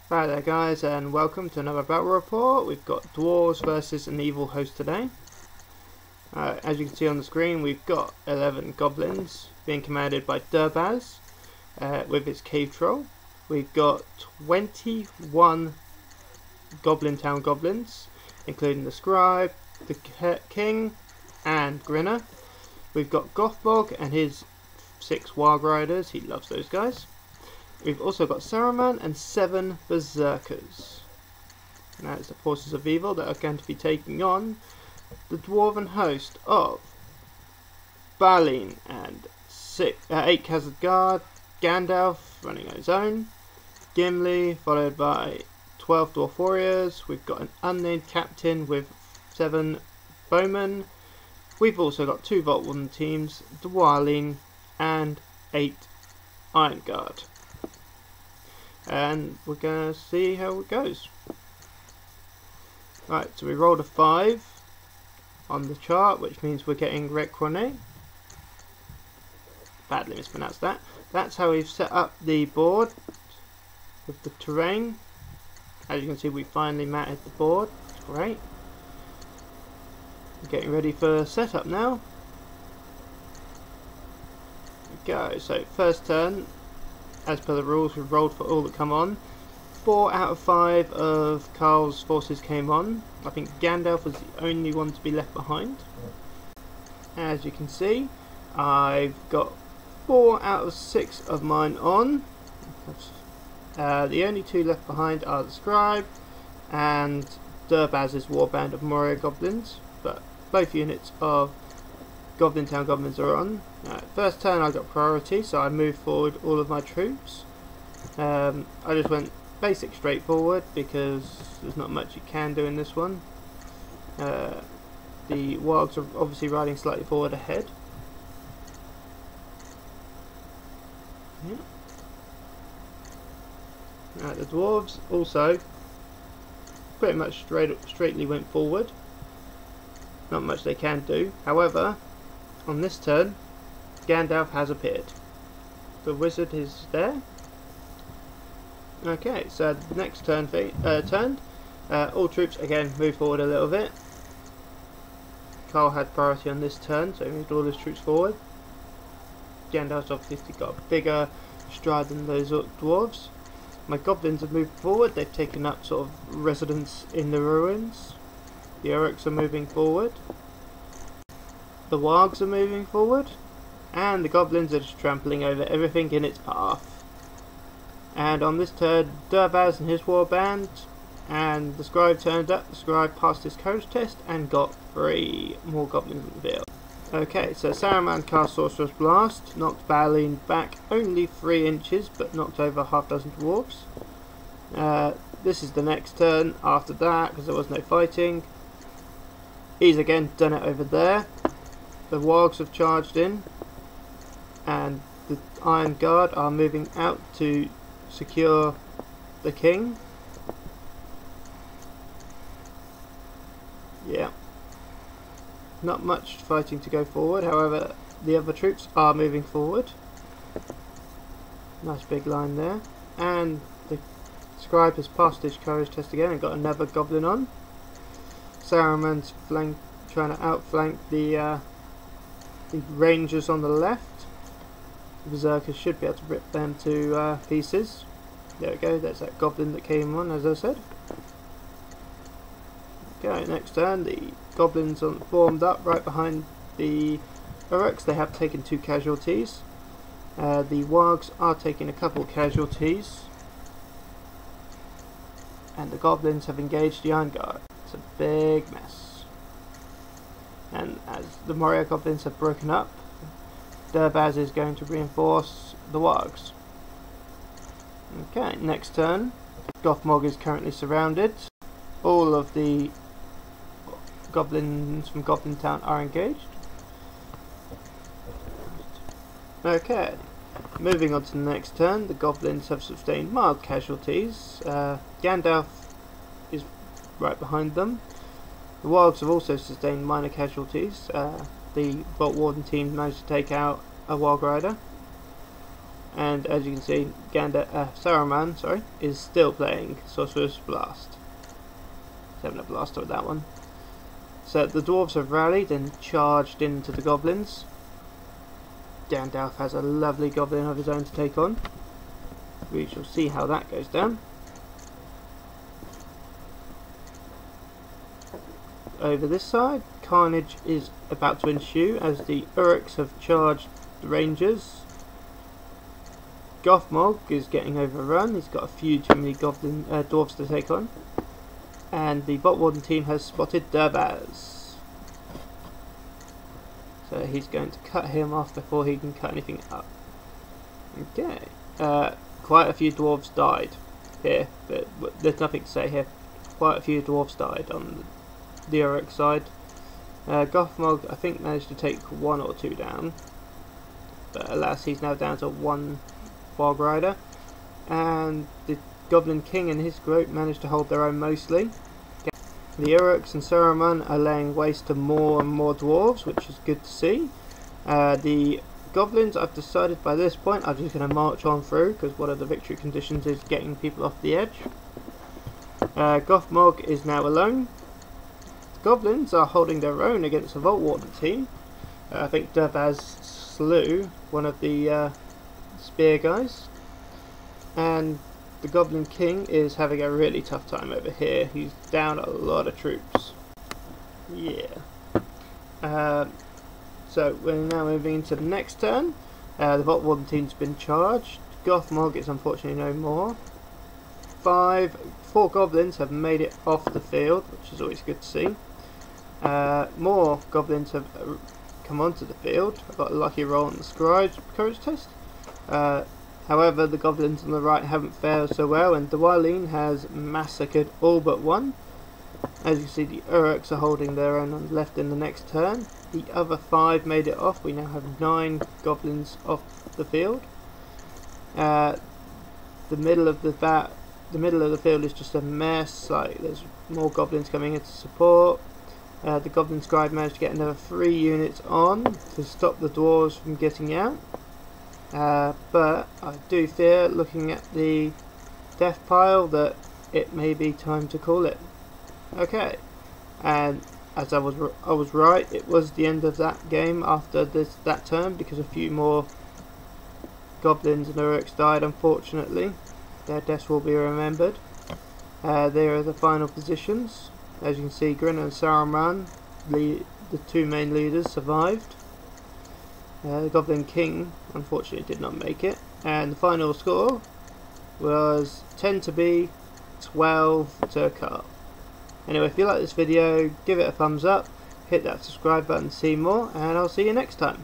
Hi there guys, and welcome to another battle report. We've got dwarves versus an evil host today. As you can see on the screen, we've got 11 goblins being commanded by Durbaz with his cave troll. We've got 21 Goblin Town goblins, including the scribe, the king and Grinner. We've got Gothbog and his 6 warg riders. He loves those guys. We've also got Saruman and 7 berserkers. That's the forces of evil that are going to be taking on the dwarven host of Balin and 8 Khazad Guard, Gandalf running on his own, Gimli followed by 12 dwarf warriors. We've got an unnamed captain with 7 bowmen. We've also got 2 Vault Warden teams, Dwalin and 8 Iron Guard. And we're going to see how it goes. Right, so we rolled a 5 on the chart, which means we're getting Reconnoitre. Badly mispronounced that. That's how we've set up the board with the terrain. As you can see, we finally matted the board. It's great. We're getting ready for setup now. Here we go. So first turn, as per the rules, we've rolled for all that come on. 4 out of 5 of Carl's forces came on. I think Gandalf was the only one to be left behind. As you can see, I've got 4 out of 6 of mine on. The only 2 left behind are the scribe and Durbaz's warband of Moria goblins, but both units of Goblin Town goblins are on. First turn I got priority, so I moved forward all of my troops. I just went basic straightforward because there's not much you can do in this one. The wargs are obviously riding slightly forward ahead. Yeah. The dwarves also pretty much straightly went forward. Not much they can do. However, on this turn, Gandalf has appeared. The wizard is there. Okay, so the next turn turned. All troops again moved forward a little bit. Carl had priority on this turn, so he moved all his troops forward. Gandalf's obviously got a bigger stride than those dwarves. My goblins have moved forward. They've taken up sort of residence in the ruins. The orcs are moving forward. The wargs are moving forward, and the goblins are just trampling over everything in its path. And on this turn, Durbaz and his warband, and the scribe turned up. The scribe passed his courage test and got 3 more goblins in the field. Okay, so Saruman cast Sorcerer's Blast, knocked Balin back only 3 inches, but knocked over half dozen dwarves. This is the next turn after that, because there was no fighting. He's again done it over there. The wargs have charged in, and the Iron Guard are moving out to secure the king. Yeah. Not much fighting to go forward, however the other troops are moving forward. Nice big line there. And the scribe has passed his courage test again and got another goblin on. Saruman's trying to outflank the rangers on the left. The berserkers should be able to rip them to pieces. There we go, that's that goblin that came on, as I said. Okay, next turn, the goblins are formed up right behind the orcs. They have taken 2 casualties. The wargs are taking a couple casualties. And the goblins have engaged the Iron Guard. It's a big mess. And as the Moria goblins have broken up, Durbaz is going to reinforce the wargs. Okay, next turn. Gothmog is currently surrounded. All of the goblins from Goblin Town are engaged. Okay, moving on to the next turn. The goblins have sustained mild casualties. Gandalf is right behind them. The wargs have also sustained minor casualties. The Vault Warden team managed to take out a warg rider. and as you can see, Saruman is still playing Sorcerer's Blast. He's having a blast with that one. So the dwarves have rallied and charged into the goblins. Gandalf has a lovely goblin of his own to take on. We shall see how that goes down. Over this side, carnage is about to ensue as the Uruks have charged the Rangers. Gothmog is getting overrun. He's got a few too many dwarves to take on. And the Bot Warden team has spotted Durbaz. So he's going to cut him off before he can cut anything up. Okay. Quite a few dwarves died here, but there's nothing to say here. Quite a few dwarves died on the Uruk side. Gothmog, I think, managed to take 1 or 2 down, but alas, he's now down to 1 Bog Rider. And the Goblin King and his group managed to hold their own mostly. The Uruks and Saruman are laying waste to more and more dwarves, which is good to see. The Goblins, I've decided by this point, are just going to march on through, because one of the victory conditions is getting people off the edge. Gothmog is now alone. The Goblins are holding their own against the Vault Warden team. I think Durbaz slew one of the spear guys. And the Goblin King is having a really tough time over here. He's down a lot of troops. Yeah. So we're now moving into the next turn. The Vault Warden team's been charged. Gothmog is unfortunately no more. 4 goblins have made it off the field, which is always good to see. More goblins have come onto the field. I got a lucky roll on the Scribe's courage test. However, the goblins on the right haven't fared so well, and Dwalin has massacred all but one. As you can see, the Uruks are holding their own on the left in the next turn. The other 5 made it off. We now have 9 goblins off the field. The middle of the field is just a mess. Like, there's more goblins coming in to support. The Goblin Scribe managed to get another 3 units on to stop the dwarves from getting out. But I do fear, looking at the death pile, that it may be time to call it. Okay, and as I was right, it was the end of that game after that turn, because a few more goblins and Uruks died, unfortunately. Their deaths will be remembered. There are the final positions. As you can see, Grin and Saruman, the 2 main leaders, survived. The Goblin King unfortunately did not make it, and the final score was 10 to B, 12 to Carl. Anyway, if you like this video, give it a thumbs up, hit that subscribe button to see more, and I'll see you next time.